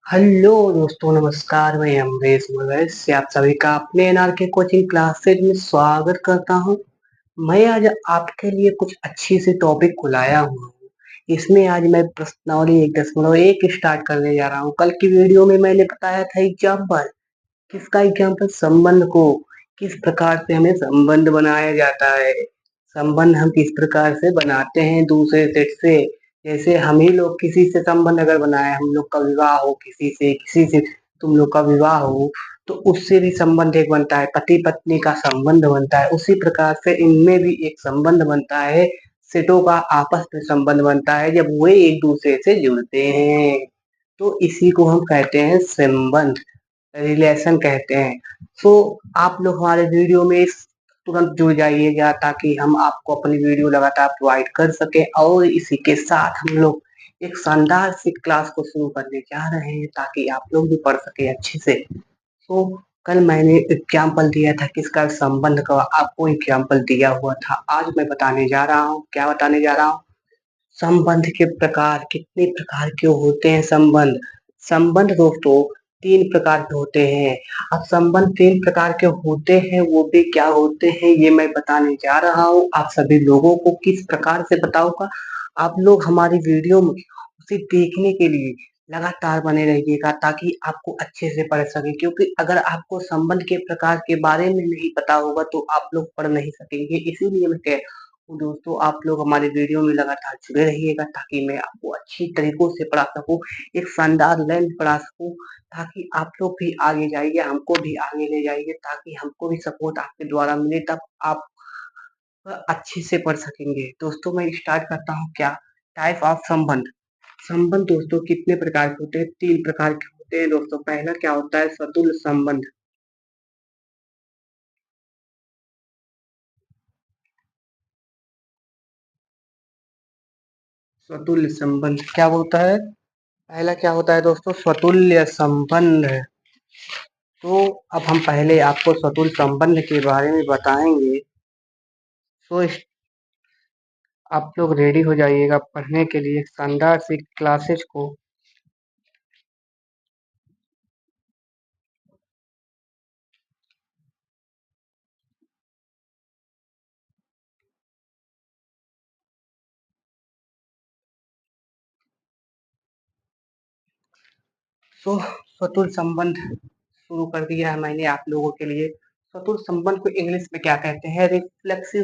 Hello दोस्तों, नमस्कार। मैं अमरीश मुगल से आप सभी का अपने एनआरके कोचिंग क्लासेज में स्वागत करता हूं। मैं आज आपके लिए कुछ अच्छी सी टॉपिक को लाया हूँ। इसमें आज मैं प्रश्नावली 1.1 स्टार्ट करने जा रहा हूँ। कल की वीडियो में मैंने बताया था एग्जाम्पल। किसका एग्जाम्पल? संबंध को किस प्रकार से हमें संबंध बनाया जाता है। संबंध हम किस प्रकार से बनाते हैं दूसरे सेट से। जैसे हम ही लोग किसी से संबंध अगर बनाए, हम लोग का विवाह हो किसी से तुम लोग का विवाह हो, तो उससे भी संबंध एक बनता है, पति पत्नी का संबंध बनता है। उसी प्रकार से इनमें भी एक संबंध बनता है। सेटों का आपस में संबंध बनता है जब वे एक दूसरे से जुड़ते हैं, तो इसी को हम कहते हैं संबंध, रिलेशन कहते हैं। सो आप लोग हमारे वीडियो में तुरंत जुड़ जाइएगा ताकि हम आपको अपनी वीडियो लगातार प्रोवाइड कर सके। और इसी के साथ हम लोग एक शानदार सी क्लास को शुरू करने जा रहे हैं ताकि आप लोग भी पढ़ सके अच्छे से। तो कल मैंने एग्जाम्पल दिया था किसका? संबंध का आपको एग्जाम्पल दिया हुआ था। आज मैं बताने जा रहा हूँ, क्या बताने जा रहा हूँ? संबंध के प्रकार। कितने प्रकार के होते हैं संबंध? संबंध दोस्तों तीन प्रकार के होते हैं। अब संबंध तीन प्रकार के होते हैं, वो भी क्या होते हैं ये मैं बताने जा रहा हूँ। आप सभी लोगों को किस प्रकार से बताऊंगा, आप लोग हमारी वीडियो में उसे देखने के लिए लगातार बने रहिएगा ताकि आपको अच्छे से पढ़ सके। क्योंकि अगर आपको संबंध के प्रकार के बारे में नहीं पता होगा तो आप लोग पढ़ नहीं सकेंगे। इसीलिए मैं कह तो दोस्तों आप लोग हमारे वीडियो में लगातार जुड़े रहिएगा ताकि मैं आपको अच्छी तरीकों से पढ़ा सकूं, एक शानदार लैंड पढ़ा सकूं, ताकि आप लोग भी आगे जाइए, हमको भी आगे ले जाइए, ताकि हमको भी सपोर्ट आपके द्वारा मिले, तब आप अच्छे से पढ़ सकेंगे। दोस्तों मैं स्टार्ट करता हूँ। क्या टाइप ऑफ संबंध? संबंध दोस्तों कितने प्रकार के होते हैं? तीन प्रकार के होते हैं दोस्तों। पहला क्या होता है? स्वतुल्य संबंध। स्वतुल्य संबंध क्या होता है? पहला क्या होता है दोस्तों? स्वतुल्य संबंध। तो अब हम पहले आपको स्वतुल्य संबंध के बारे में बताएंगे। तो आप लोग रेडी हो जाइएगा पढ़ने के लिए शानदार सी क्लासेस को। तो स्वतुल्य संबंध शुरू कर दिया है मैंने आप लोगों के लिए। स्वतुल्य संबंध को इंग्लिश में क्या कहते हैं? Reflexive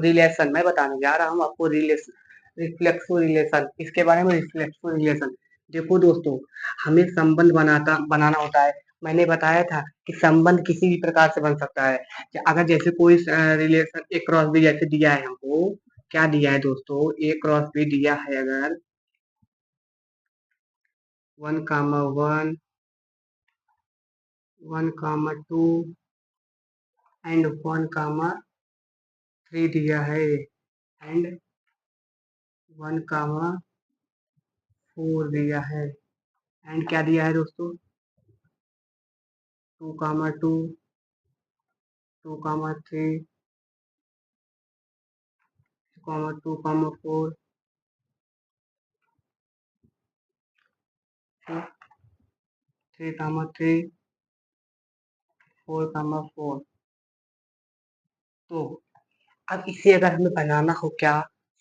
relation. मैं बताने जा रहा हूँ आपको रिलेशन, रिफ्लेक्सिव रिलेशन। इसके बारे में रिफ्लेक्सिव रिलेशन देखो दोस्तों, हमें संबंध बनाना होता है। मैंने बताया था कि संबंध किसी भी प्रकार से बन सकता है। कि अगर जैसे कोई रिलेशन ए क्रॉस बी जैसे दिया है हमको, क्या दिया है दोस्तों? ए क्रॉस बी दिया है। अगर 1,1, 1,2 एंड 1,3 दिया है, एंड 1,4 दिया है, एंड क्या दिया है दोस्तों? 2,2, 2,3, 2,4, 3,3, 4,4। तो अब इसे अगर हमें बनाना हो क्या?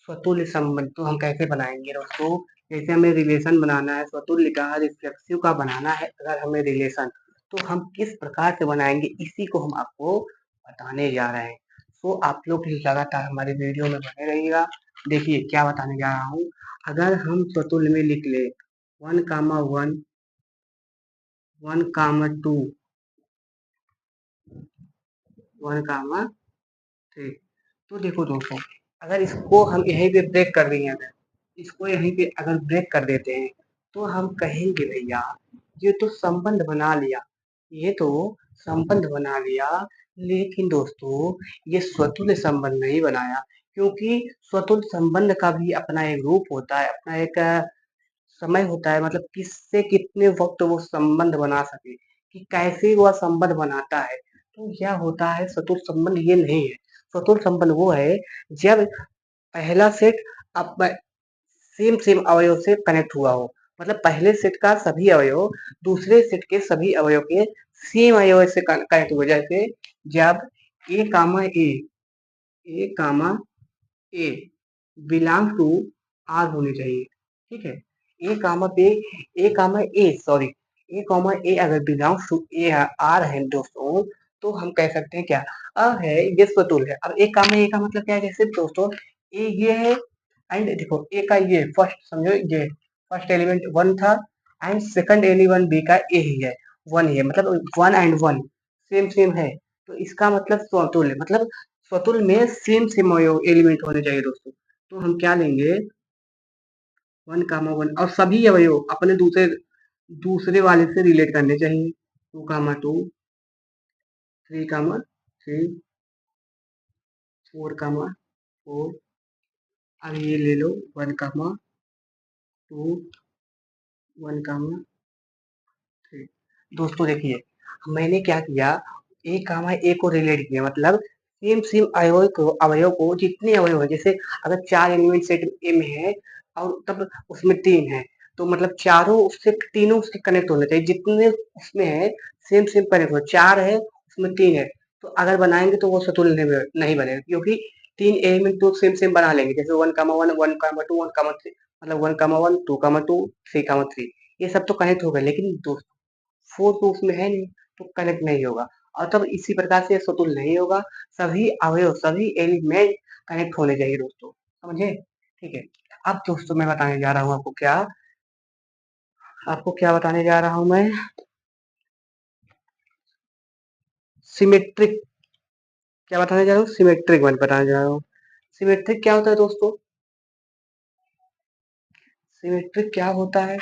स्वतुल्य संबंध। तो हम कैसे बनाएंगे दोस्तों? जैसे हमें रिलेशन बनाना है, स्वतुल्य का रिफ्लेक्सिव का बनाना है अगर हमें रिलेशन, तो हम किस प्रकार से बनाएंगे इसी को हम आपको बताने जा रहे हैं। तो आप लोग लगातार हमारे वीडियो में बने रहिएगा। देखिए क्या बताने जा रहा हूँ। अगर हम स्वतुल्य में लिख ले 1,1, 1,2, 1,3, तो देखो दोस्तों, अगर इसको हम यहीं पे ब्रेक कर देंगे, अगर इसको यहीं पे अगर ब्रेक कर देते हैं तो हम कहेंगे भैया ये तो संबंध बना लिया, ये तो संबंध बना लिया, लेकिन दोस्तों ये स्वतुल्य संबंध नहीं बनाया। क्योंकि स्वतुल्य संबंध का भी अपना एक रूप होता है, अपना एक समय होता है, मतलब किससे कितने वक्त वो संबंध बना सके, कि कैसे वह संबंध बनाता है। तो क्या होता है स्वतुल्य संबंध? ये नहीं है। स्वतुल्य संबंध वो है जब पहला सेट अब सेम सेम अवयव से कनेक्ट हुआ हो। मतलब पहले सेट का सभी अवयव दूसरे सेट के सभी अवयव के सेम अवयव से कनेक्ट हो जाए। जैसे जब ए कामा ए बिलोंग टू आर होनी चाहिए, ठीक है। ए कामा पे ए कामा ए सॉरी ए कामा ए अगर बिलोंग्स टू ए आर है दोस्तों, तो हम कह सकते हैं क्या है ये स्वतुल है। अब ए कामा ए का मतलब क्या है, जैसे दोस्तों ए ये है एंड देखो ए का ये फर्स्ट समझो, ये फर्स्ट एलिमेंट वन था एंड सेकंड एलिमेंट बी का ए ही है, वन ही है, मतलब one and one same same है। तो इसका मतलब स्वतुल है, मतलब स्वतुल में सेम सेम एलिमेंट होने चाहिए दोस्तों। तो हम क्या लेंगे, वन कामा वन, और सभी अवयव अपने दूसरे दूसरे वाले से रिलेट करने चाहिए। Two comma two, three comma three, four comma four. अब ये ले लो one comma two, one comma three. दोस्तों देखिए मैंने क्या किया, ए कामा ए को रिलेट किया, मतलब सेम सेम अवयव को जितने अवयव है, जैसे अगर चार एलिमेंट सेट ए में है और तब उसमें तीन है, तो मतलब चारों उससे तीनों उसके कनेक्ट होने चाहिए, जितने उसमें है सेम सेम कनेक्ट हो। चार है उसमें तीन है, तो अगर बनाएंगे तो वो सतुल्य नहीं बनेगा, क्योंकि तीन एलिमेंट तो सेम सेम बना लेंगे, जैसे one comma one, one comma two, one comma three, मतलब one comma one, two comma two, three comma three, ये सब तो कनेक्ट हो गए, लेकिन दोस्तों फोर तो उसमें है नहीं, तो कनेक्ट नहीं होगा। और तब इसी प्रकार से सतुल्य नहीं होगा, सभी अवयव सभी एलिमेंट कनेक्ट होने चाहिए दोस्तों, समझे। ठीक है। अब दोस्तों मैं बताने जा रहा हूँ आपको क्या बताने जा रहा हूँ मैं, सिमेट्रिक। क्या बताने जा रहा हूँ, सिमेट्रिक वन बताने जा रहा हूँ। सिमेट्रिक क्या होता है दोस्तों, सिमेट्रिक क्या होता है,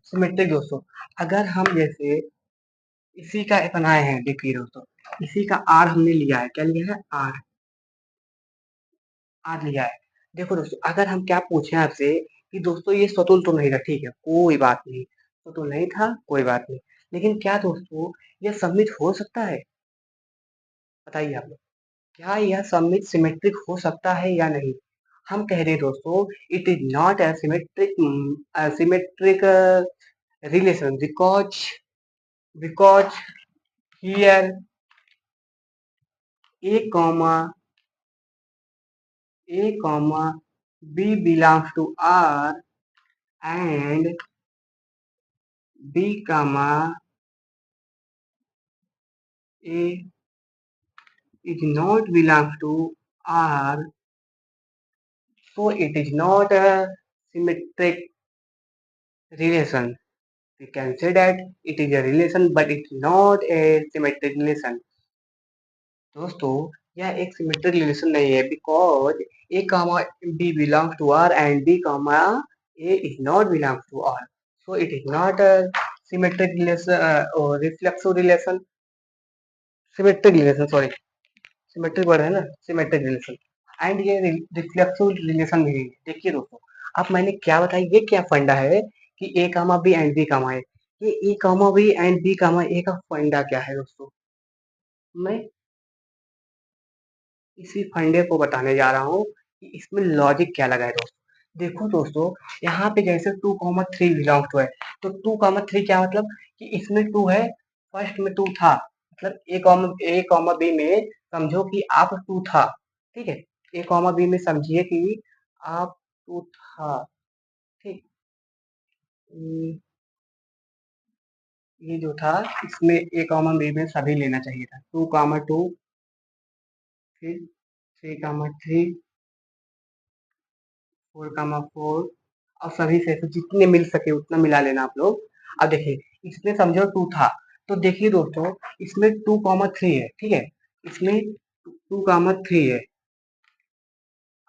सिमेट्रिक दोस्तों अगर हम जैसे इसी का बनाए हैं, देखिए दोस्तों इसी का आर हमने लिया है, क्या लिया है, आर, आर लिया है। देखो दोस्तों अगर हम क्या पूछे आपसे कि दोस्तों ये स्वतुल तो नहीं था, ठीक है कोई बात नहीं, स्वतुल नहीं था कोई बात नहीं, लेकिन क्या दोस्तों ये सबमिट हो सकता है, बताइए आप लोग, क्या यह सबमिट सिमेट्रिक हो सकता है या नहीं। हम कह रहे हैं दोस्तों it is not a symmetric relation because here a comma b belongs to R and b comma a is not belongs to R, so it is not a symmetric relation. We can say that it is a relation but it's not a symmetric relation. दोस्तों यह एक symmetric relation नहीं है, because A comma B belongs to R and B comma A is not belongs to R, so it is not a symmetric relation और reflexive relation, symmetric relation sorry, symmetric word है ना, symmetric relation. And ये reflexive relation भी है। देखिए दोस्तों अब मैंने क्या बताया, ये क्या फंडा है कि ए comma B and B comma ए, ये ए comma B and B comma ए का फंडा क्या है दोस्तों, मैं इसी फंडे को बताने जा रहा हूँ कि इसमें लॉजिक क्या लगा है दोस्तों। देखो दोस्तों यहाँ पे जैसे two comma three belong to है, तो टू कॉमा थ्री क्या मतलब कि इसमें टू है, फर्स्ट में टू था, मतलब ए कॉमा बी में समझो कि आप टू था, ठीक है, ए कॉमा बी में समझिए कि आप टू था, ठीक। ये जो था इसमें ए कॉमा बी में सभी लेना चाहिए था, टू कॉमा टू, फिर three comma three, four comma four, और सभी से तो जितने मिल सके उतना मिला लेना आप लोग। अब देखिए इसमें समझो टू था, तो देखिए दोस्तों इसमें टू कॉमा थ्री है, ठीक है, इसमें टू कॉमा थ्री है,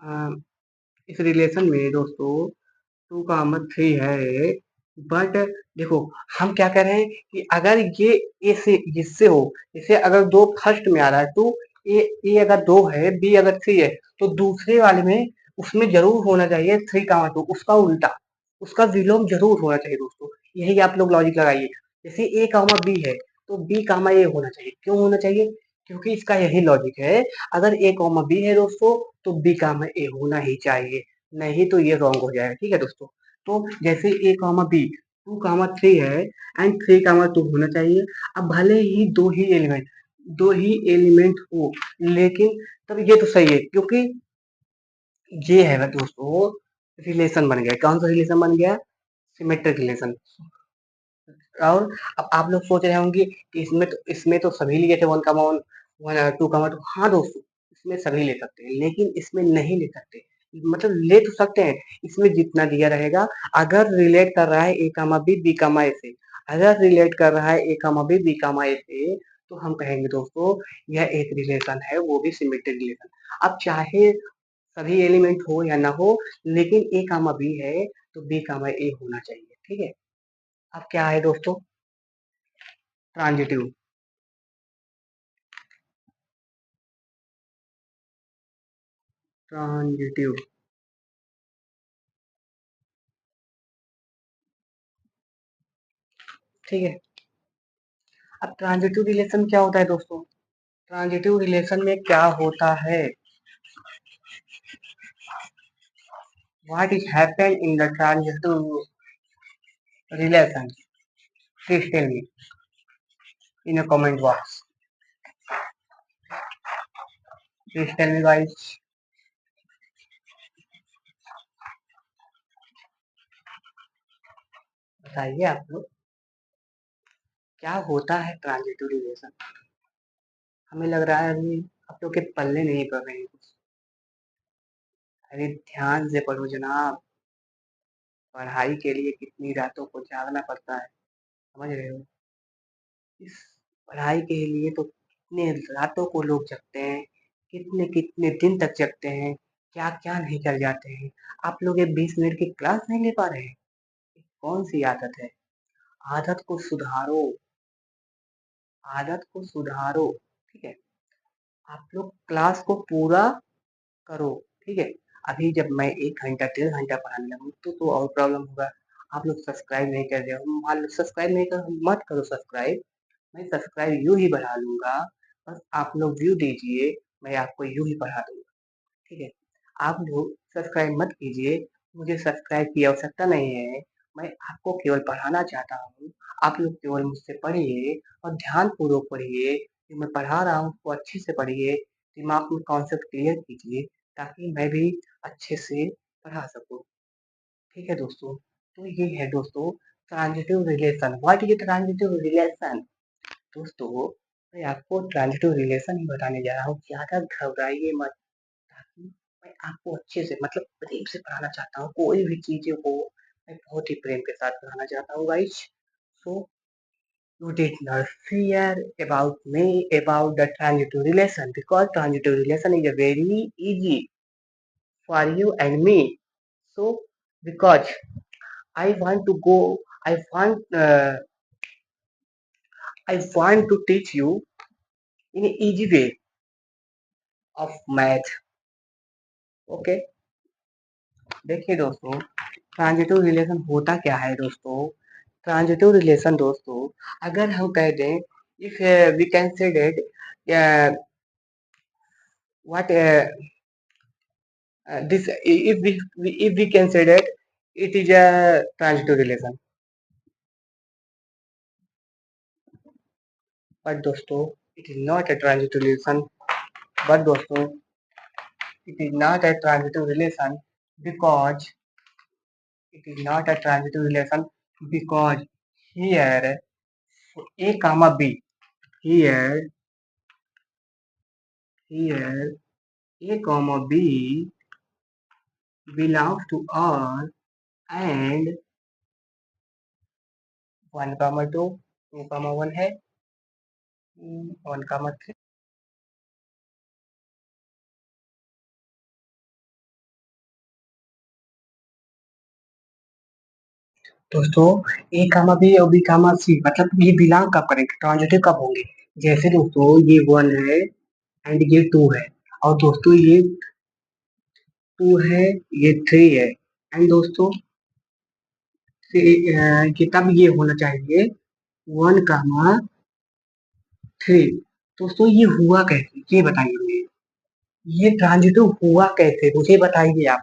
अ, इस रिलेशन में दोस्तों टू कॉमा थ्री है, बट देखो हम क्या कर रहे हैं कि अगर ये ए से इससे हो, जैसे अगर दो फर्स्ट में आ रहा है टू, ए अगर दो है बी अगर थ्री है, तो दूसरे वाले में उसमें जरूर होना चाहिए थ्री कामा टू, उसका उल्टा, उसका विलोम जरूर होना चाहिए दोस्तों। यही आप लोग लॉजिक लगाइए, जैसे ए कामा बी है तो बी कामा ए होना चाहिए। क्यों होना चाहिए? क्योंकि इसका यही लॉजिक है, अगर ए कॉमा बी है दोस्तों तो बी कामा ए होना ही चाहिए, नहीं तो ये रॉन्ग हो जाएगा। ठीक है दोस्तों, तो जैसे ए कामा बी 2, 3 है एंड 3, 2 होना चाहिए। अब भले ही दो ही एलिमेंट हो, लेकिन तब ये तो सही है, क्योंकि ये है दोस्तों रिलेशन बन गया। कौन सा रिलेशन बन गया? Symmetric relation. और अब आप लोग सोच रहे होंगे कि इसमें तो सभी लिए थे 1, 1, 2, 2। हाँ दोस्तों, इसमें सभी ले सकते हैं, लेकिन इसमें नहीं ले सकते। मतलब ले तो सकते हैं, इसमें जितना दिया रहेगा, अगर रिलेट कर रहा है ए कामा बी बी कामा ए से, अगर रिलेट कर रहा है ए कामा बी बी कामा ए से, तो हम कहेंगे दोस्तों यह एक रिलेशन है, वो भी सिमेट्रिक रिलेशन। अब चाहे सभी एलिमेंट हो या ना हो, लेकिन ए कामा बी है तो बी कामा ए होना चाहिए। ठीक है, अब क्या है दोस्तों? ट्रांजिटिव। ट्रांजिटिव। ठीक है, अब ट्रांजिटिव रिलेशन क्या होता है दोस्तों? ट्रांजिटिव रिलेशन में क्या होता है? What is happen in the transitive relation? Please tell me in a comment box. Please tell me guys. बताइए आप लोग, क्या होता है ट्रांजिटिव रिलेशन? हमें लग रहा है अभी आप लोग के पल्ले नहीं पड़ रहे हैं कुछ। अरे ध्यान से पढ़ो जनाब, पढ़ाई के लिए कितनी रातों को जागना पड़ता है, समझ रहे हो? इस पढ़ाई के लिए तो कितने रातों को लोग जगते हैं, कितने कितने दिन तक जगते हैं, क्या क्या नहीं कर जाते हैं। आप लोग ये 20 मिनट की क्लास नहीं ले पा रहे हैं? कौन सी आदत है? आदत को सुधारो, आदत को सुधारो। ठीक है, आप लोग क्लास को पूरा करो। ठीक है, अभी जब मैं 1 घंटा 1.5 घंटा पढ़ाने लगूँ तो और प्रॉब्लम होगा। आप लोग सब्सक्राइब नहीं कर रहे हो, मान लो सब्सक्राइब नहीं कर, मत करो सब्सक्राइब, मैं सब्सक्राइब यूँ ही बढ़ा लूँगा, बस आप लोग व्यू दीजिए, मैं आपको यूँ ही पढ़ा दूँगा। ठीक है, आप लोग सब्सक्राइब मत कीजिए, मुझे सब्सक्राइब की आवश्यकता नहीं है, मैं आपको केवल पढ़ाना चाहता हूँ। आप लोग केवल मुझसे पढ़िए और ध्यानपूर्वक पढ़िए, जो मैं पढ़ा रहा हूँ उसको अच्छे से पढ़िए, दिमाग में कॉन्सेप्ट क्लियर कीजिए, ताकि मैं भी अच्छे से पढ़ा सकूँ। ठीक है दोस्तों, तो ये है दोस्तों transitive relation. What is transitive relation? दोस्तों मैं आपको ट्रांजिटिव रिलेशन ही बताने जा रहा हूँ, ज़्यादा घबराइए मत, ताकि मैं आपको अच्छे से मतलब प्रेम से पढ़ाना चाहता हूँ। कोई भी चीज़ें हो, मैं बहुत ही प्रेम के साथ पढ़ाना चाहता हूँ guys. So you did not fear about me about the transitive relation, because transitive relation is a very easy for you and me. So because I want to go, I want uh, I want to teach you in an easy way of math. Okay, देखिए दोस्तों, transitive relation होता क्या है दोस्तों? Transitive relation दोस्तों, अगर हम कह दें, if we can say that what this if we can say that it is a transitive relation, but दोस्तों it is not a transitive relation, but दोस्तों it is not a transitive relation, because it is not a transitive relation because here a comma b, here here a comma b belongs to R and 1, 2, 2, 1 है, 1, 3। दोस्तों ए comma B और B comma सी मतलब ये belong कब करेंगे, transitive कब होंगे? जैसे दोस्तों ये 1 है एंड ये 2 है, और दोस्तों ये 2 है, ये 3 है, एंड दोस्तों ये तब ये होना चाहिए 1, थ्री। दोस्तों ये हुआ कैसे, ये बताइए मुझे। ये ट्रांजिटिव हुआ कैसे, मुझे बताइए आप।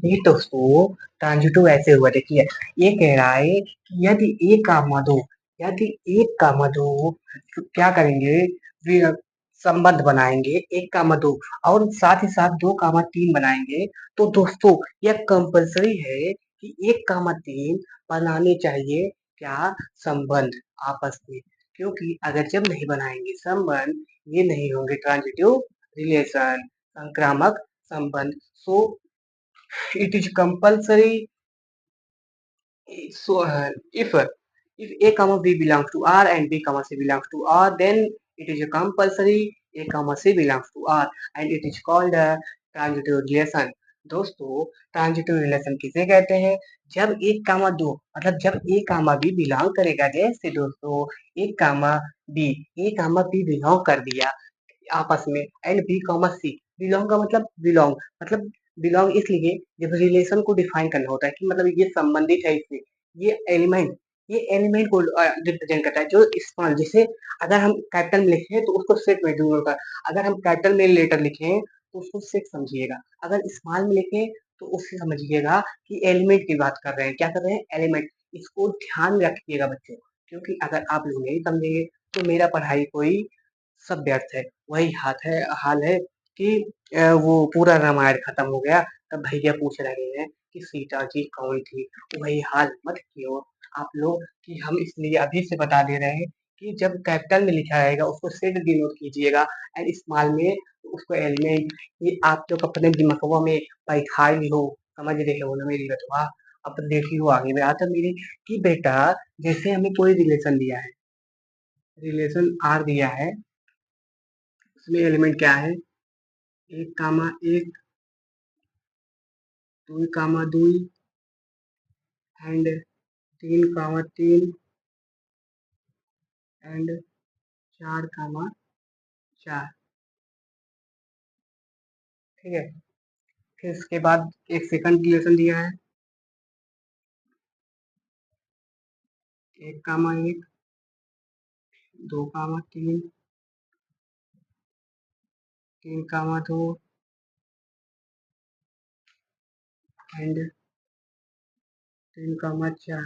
ये दोस्तों ट्रांजिटिव ऐसे हुआ, देखिए। ये कह रहा है कि यदि ए कामा दो, यदि एक कामा दो, तो क्या करेंगे, वे संबंध बनाएंगे एक कामा दो, और साथ ही साथ दो कामा तीन बनाएंगे। तो दोस्तों यह कंपलसरी है कि एक कामा तीन बनाने चाहिए, क्या, संबंध आपस में। क्योंकि अगर जब नहीं बनाएंगे संबंध, ये नहीं होंगे ट्रांजिटिव रिलेशन, संक्रामक संबंध। सो it is compulsory, so if a comma b belongs to R and b comma c belongs to R, then it is a compulsory a comma c belongs to R, and it is called a transitive relation। दोस्तों transitive relation किसे कहते हैं, जब एक कामा दो, मतलब जब ए comma B belong करेगा, जैसे दोस्तों एक comma B, A comma B belong कर दिया आपस में, and B comma C. Belong का मतलब बिलोंग, मतलब बिलोंग इसलिए जब रिलेशन को डिफाइन करना होता है कि मतलब ये संबंधित है इससे। ये एलिमेंट, ये एलिमेंट को रिप्रेजेंट करता है, जो स्मॉल, जैसे अगर हम कैपिटल में लिखे तो उसको सेट में डिनोट होता है। अगर हम कैपिटल में लेटर लिखे तो उसको सेट समझिएगा, अगर स्मॉल में लिखे तो उससे समझिएगा कि एलिमेंट की बात कर रहे हैं, क्या कर रहे हैं, एलिमेंट। इसको ध्यान में रखिएगा बच्चों, क्योंकि अगर आप लोग नहीं समझेंगे तो मेरा पढ़ाई कोई सब व्यर्थ है। वही हाल है कि वो पूरा रामायण खत्म हो गया, तब भैया पूछ रहे हैं कि सीता जी कौन थी। वही हाल मत कियो आप लोग, कि हम इसलिए अभी से बता दे रहे हैं कि जब कैपिटल में लिखा रहेगा उसको सेट डिनोट कीजिएगा, एंड स्मॉल में उसको एलिमेंट। ये आप लोग अपने दिमागवा में बैठाई हो, समझ रहे हो ना मेरी बतवा। अब देखी हो आगे में आता मेरी, कि बेटा जैसे हमें कोई रिलेशन दिया है, रिलेशन आर दिया है, उसमें एलिमेंट क्या है, एक कामा एक, दुई कामा दुई, एंड तीन कामा तीन, एंड चार कामा चार। ठीक है। फिर इसके बाद एक सेकंड रिलेशन दिया है, एक कामा एक, दो कामा तीन, तीन कामा दो, एंड तीन कामा चार।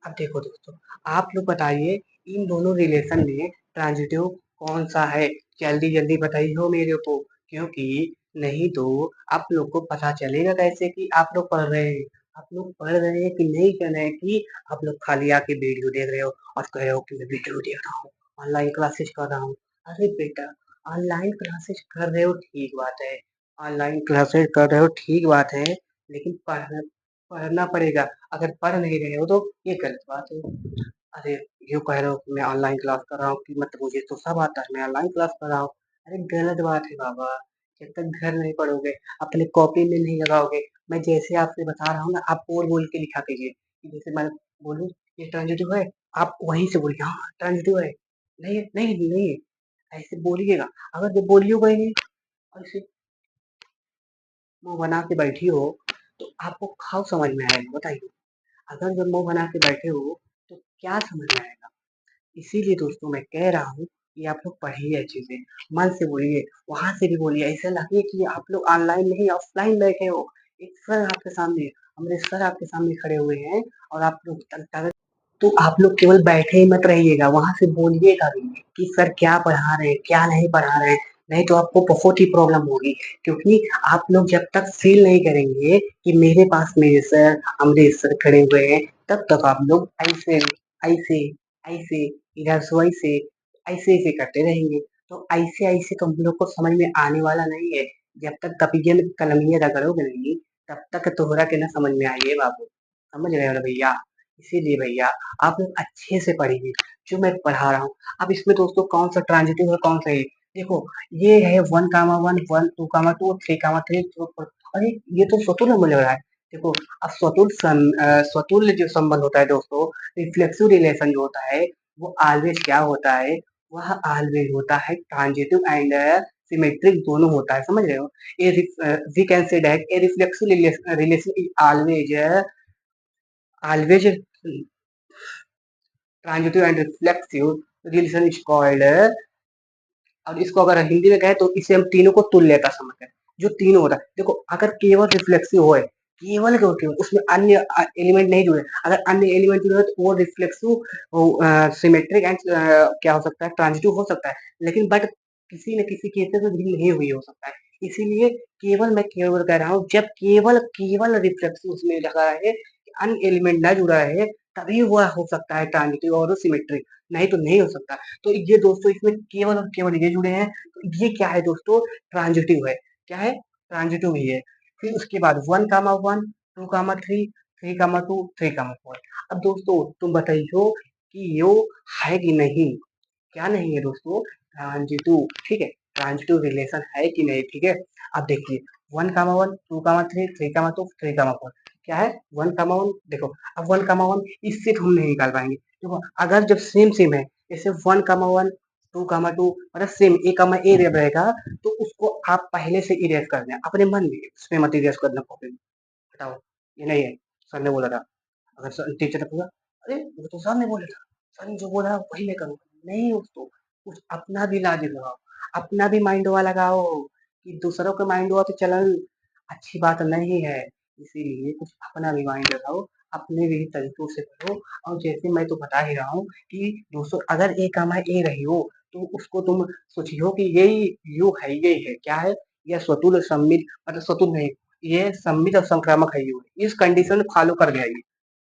अब देखो दोस्तों, आप लोग बताइए इन दोनों रिलेशन में ट्रांजिटिव कौन सा है, जल्दी जल्दी बताइए हो मेरे को, क्योंकि नहीं तो आप लोग को पता चलेगा कैसे कि आप लोग पढ़ रहे हैं। आप लोग पढ़ रहे हैं कि नहीं कर रहे हैं, कि आप लोग खाली आके वीडियो देख रहे हो और कह रहे हो कि मैं वीडियो देख रहा हूँ, ऑनलाइन क्लासेस कर रहा हूँ। अरे बेटा, ऑनलाइन क्लासेस कर रहे हो ठीक बात है, ऑनलाइन क्लासेस कर रहे हो ठीक बात है, लेकिन पढ़ना पढ़ना पड़ेगा। अगर पढ़ नहीं रहे हो तो ये गलत बात है। अरे यूँ कह रहे हो कि मैं ऑनलाइन क्लास कर रहा हूँ, कि मतलब मुझे तो सब आता है, मैं ऑनलाइन क्लास कर रहा हूँ। अरे गलत बात है बाबा, जब तक घर नहीं पढ़ोगे, अपने कॉपी में नहीं लगाओगे। मैं जैसे आपसे बता रहा हूँ ना, आप बोल के लिखा कीजिए, कि जैसे मैं बोलूँ ये ट्रांजिटिव है, आप वहीं से बोलिए हाँ ट्रांजिटिव है, नहीं है, नहीं है, ऐसे बोलिएगा। अगर जब बोलिएगा ही नहीं, ऐसे मुंह बना के बैठी हो, तो आपको खाओ समझ में आएगा, बताइए। अगर जब मुंह बना के बैठे हो तो क्या समझ में आएगा। इसीलिए दोस्तों मैं कह रहा हूँ कि आप लोग पढ़िए अच्छे से, मन से बोलिए, वहां से भी बोलिए, ऐसा लगे कि आप लोग ऑनलाइन नहीं ऑफलाइन बैठे हो। एक सर आपके सामने, हमारे सर आपके सामने खड़े हुए हैं, और आप लोग तो आप लोग केवल बैठे ही मत रहिएगा, वहां से बोलिएगा भी कि सर क्या पढ़ा रहे हैं, क्या नहीं पढ़ा रहे हैं। नहीं तो आपको बहुत ही प्रॉब्लम होगी, क्योंकि आप लोग जब तक फील नहीं करेंगे कि मेरे पास मेरे सर, अमरीश सर खड़े हुए हैं, तब तक आप लोग ऐसे ऐसे ऐसे, इधर से वैसे, ऐसे ऐसे करते रहेंगे। तो ऐसे ऐसे तो हम लोग को समझ में आने वाला नहीं है। जब तक कपियन कलमिया रगड़ोगे नहीं, तब तक तोहरा के ना समझ में आइए बाबू। समझ रहे हो ना भैया। इसीलिए भैया आप लोग अच्छे से पढ़िए जो मैं पढ़ा रहा हूँ। अब इसमें दोस्तों कौन सा ट्रांजिटिव है कौन सा है, देखो ये है one comma one, one two comma two, three comma three. अरे ये तो स्वतुल्य मुझे लग रहा है। देखो अब स्वतुल्य जो संबंध होता है दोस्तों, रिफ्लेक्सिव रिलेशन जो होता है, वो ऑलवेज क्या होता है, वह ऑलवेज होता है ट्रांजिटिव एंड सिमेट्रिक दोनों होता है, समझ रहे हो। We can say that a reflexive relation is always always transitive and reflexive relation is called, और इसको अगर हिंदी में कहें तो इसे हम तीनों को तुल्य का समझते हैं। जो तीनों होता है, देखो अगर केवल रिफ्लेक्सिव होए, केवल केवल उसमें अन्य एलिमेंट नहीं जुड़े, अगर अन्य एलिमेंट जुड़े तो वो रिफ्लेक्सिव, सिमेट्रिक एंड क्या हो सकता है, ट्रांजिटिव हो सकता है, लेकिन बट किसी न किसी केसेस में भी नहीं हुई हो सकता है। इसीलिए केवल मैं केवल कह रहा हूँ, जब केवल केवल रिफ्लेक्सिव उसमें लगा है, अन्य एलिमेंट ना जुड़ा है, तभी वह हो सकता है ट्रांजिटिव और सिमेट्रिक, नहीं तो नहीं हो सकता। तो ये दोस्तों इसमें केवल और केवल ये जुड़े हैं, तो ये क्या है दोस्तों, ट्रांजिटिव है। क्या है, ट्रांजिटिव ही है। फिर उसके बाद 1,1, 2,3, 3,2, 3,4। अब दोस्तों तुम बताइयो कि यो है कि नहीं, क्या नहीं है दोस्तों, ट्रांजिटिव, ठीक है, ट्रांजिटिव रिलेशन है कि नहीं, ठीक है। अब देखिए 1,1, 2,3, 3,2, 3,4, क्या है 1,1, देखो अब 1,1 इससे तो हम नहीं निकाल पाएंगे, देखो अगर जब सेम सेम है, जैसे 1,1, 2,2 मतलब सेम ए का ए रहेगा, तो उसको आप पहले से इरेज कर दें अपने मन में, उसमें मत इरेज करना कॉपी में। बताओ, ये नहीं है, सर ने बोला था, अगर सर टीचर ने पूछा, अरे वो तो सर ने बोला था, सर ने जो बोला वही मैं करूँगा, नहीं उसको कुछ अपना भी लॉजिक लगाओ, अपना भी माइंड हुआ लगाओ, कि दूसरों का माइंड हुआ तो चलन अच्छी बात नहीं है। इसीलिए कुछ अपना भी माइंड लगाओ, अपने भी तरीकों से करो। और जैसे मैं तो बता ही रहा हूँ कि दोस्तों अगर ए कामा ए रही हो, तो उसको तुम सोचियो कि यही यू है, यही है, क्या है, यह स्वतुल सम्मित, मतलब स्वतुल नहीं, ये सम्मित और संक्रामक है, यू इस कंडीशन फॉलो कर गया,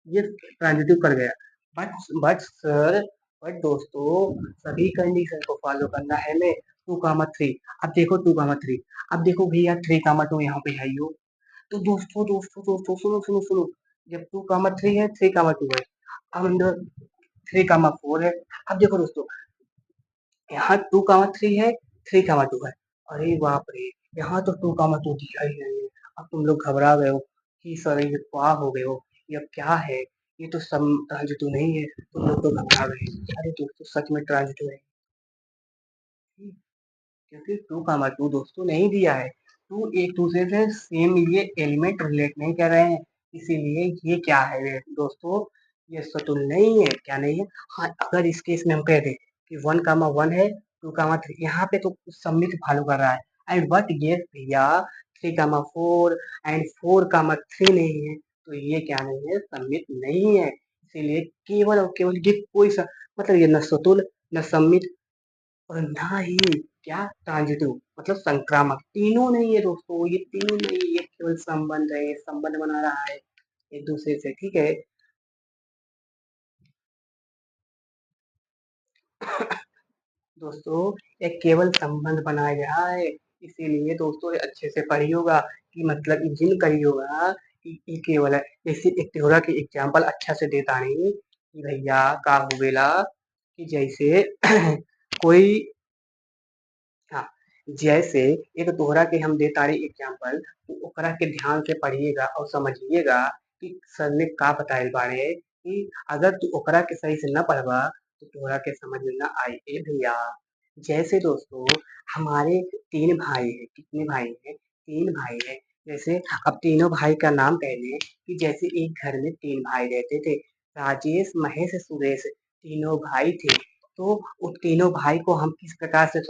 ये ट्रांजिटिव कर गया। बट सर, बट दोस्तों सभी कंडीशन को फॉलो करना है में 2,3। अब देखो 2,3, अब देखो भैया 3,2 यहाँ पे है यो, तो दोस्तों सुनो सुनो सुनो, जब 2,3 है, 3,2 है, अब अंदर 3,4 है। अब देखो दोस्तों यहाँ 2,3 है, 3,2 है, अरे बाप रे, यहाँ तो 2,2 दिखा ही नहीं है। अब तुम लोग घबरा गए हो कि सर ये क्या हो गए हो, ये क्या है, ये तो सम ट्रांजिटिव नहीं है, तुम लोग तो घबरा गए। अरे दोस्तों सच में ट्रांजिटिव है, क्योंकि 2,2 दोस्तों नहीं दिया है, टू एक दूसरे से सेम ये एलिमेंट रिलेट नहीं कर रहे हैं, इसीलिए ये क्या है दोस्तों, ये सतुल नहीं है, क्या नहीं है। हाँ अगर इस केस में हम कह दें कि 1,1 है, 2,3, यहाँ पे तो सम्मित फॉलो कर रहा है, एंड बट ये भैया 3,4 एंड 4,3 नहीं है, तो ये क्या नहीं है, सम्मित नहीं है। इसीलिए केवल और केवल ये कोई सा, मतलब ये न सतुल, न सम्मित, और ना ही क्या ट्रांजिटिव, मतलब संक्रामक, तीनों नहीं है दोस्तों, ये तीनों नहीं, ये केवल संबंध है, संबंध बना रहा है एक दूसरे से, ठीक है। दोस्तों एक केवल संबंध बनाया गया है, इसीलिए दोस्तों ये अच्छे से पढ़िएगा, कि मतलब जिन करिएगा कि ये केवल है। जैसे एक त्योरा की एग्जांपल अच्छा से देता नहीं कि भैया का हो गेला, कि जैसे कोई, हाँ, जैसे एक दोहरा के हम देता रही एग्जाम्पल, तो ओकरा के ध्यान से पढ़िएगा और समझिएगा कि सर ने का बताइल बाड़े, कि अगर तू ओकरा के सही से न पढ़बा तो तोहरा के समझ में न आई ए भैया। जैसे दोस्तों हमारे 3 भाई हैं, कितने भाई हैं, 3 भाई हैं। जैसे अब तीनों भाई का नाम कह लें, कि जैसे एक घर में 3 भाई रहते थे, राजेश, महेश, सुरेश, तीनों भाई थे। तो उन तीनों भाई को हम किस प्रकार से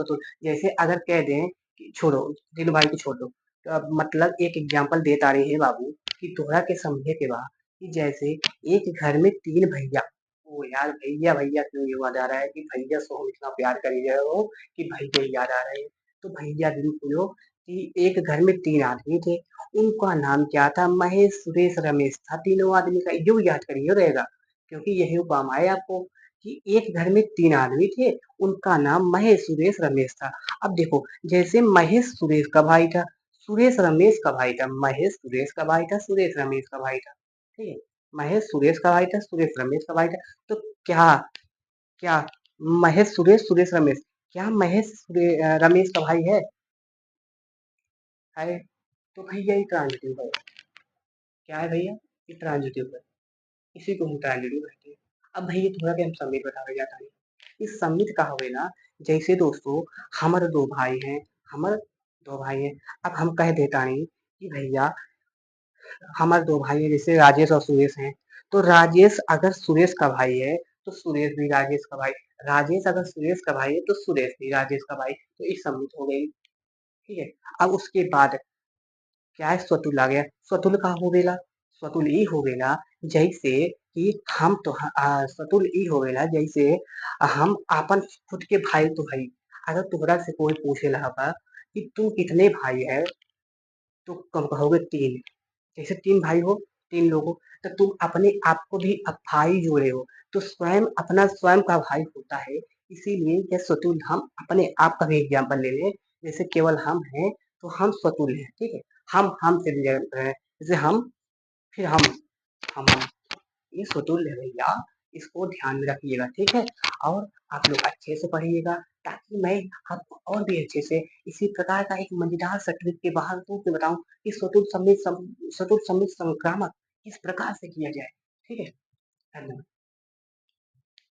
जैसे अगर कह दें कि छोड़ो, तीनों भाई को छोड़ दो, तो अब मतलब एक एग्जांपल देता रहे हैं बाबू, कि तोहरा के समझे के बा, कि जैसे एक घर में 3 भैया, ओ यार भैया भैया क्यों याद आ रहा है, कि भैया से हम इतना प्यार कर रहे हो कि भैया याद आ रहे हैं, तो भैया दिन सुनो, कि एक घर में 3 आदमी थे, उनका नाम क्या था, महेश, सुरेश, रमेश था, तीनों आदमी का यो याद करिए रहेगा, क्योंकि यही काम आए आपको, कि एक घर में 3 आदमी थे, उनका नाम महेश, सुरेश, रमेश था। अब देखो जैसे महेश सुरेश का भाई था, सुरेश रमेश का भाई था, महेश सुरेश का भाई था, सुरेश रमेश का भाई था, ठीक है, महेश सुरेश का भाई था, सुरेश रमेश का भाई था। तो क्या, क्या महेश सुरेश, सुरेश रमेश, क्या महेश रमेश का भाई है, तो भैया ये ट्रांजिटिव है, क्या है भैया, ये ट्रांजिटिव है, इसी को हम ट्रांजिटिव कहते हैं। अब भैया थोड़ा के हम समिट बतावे जाता है, इस समिट का होवे ना, जैसे दोस्तों हमारे 2 भाई हैं, हमारे 2 भाई हैं, अब हम कह देता नहीं कि भैया हमारे 2 भाई हैं, जैसे राजेश और सुरेश हैं, तो राजेश अगर सुरेश का भाई है, तो सुरेश भी राजेश का भाई, राजेश अगर सुरेश का भाई है तो सुरेश भी राजेश का भाई, तो ये सबमिट हो गई। ठीक है। अब उसके बाद क्या है, स्वतुल आ गया। स्वतुल का हो गेला, स्वतुल ई हो गेला जैसे कि हम तो स्वतुल ई हो गेला जैसे हम अपन खुद के भाई तो भाई, अगर तुहरा से कोई पूछे ला कि तुम कितने भाई है, तो कम कहोगे तीन। जैसे तीन भाई हो, तीन लोग हो, तो तुम अपने आप को भी अब भाई जोड़े हो, तो स्वयं अपना स्वयं का भाई होता है। इसीलिए ये स्वतुल हम अपने आप का भी एग्जाम्पल ले लें, जैसे केवल हम हैं तो हम स्वतुल हैं। ठीक है। हम से भी जैसे हम, फिर हम ये स्वतुल्य है भैया, इसको ध्यान में रखिएगा। ठीक है। और आप लोग अच्छे से पढ़िएगा, ताकि मैं आपको और भी अच्छे से इसी प्रकार का एक मजेदार सा ट्रिक के बाहर तो मैं बताऊं कि स्वतुल सम्मित संक्रामक किस प्रकार से किया जाए। ठीक है। धन्यवाद।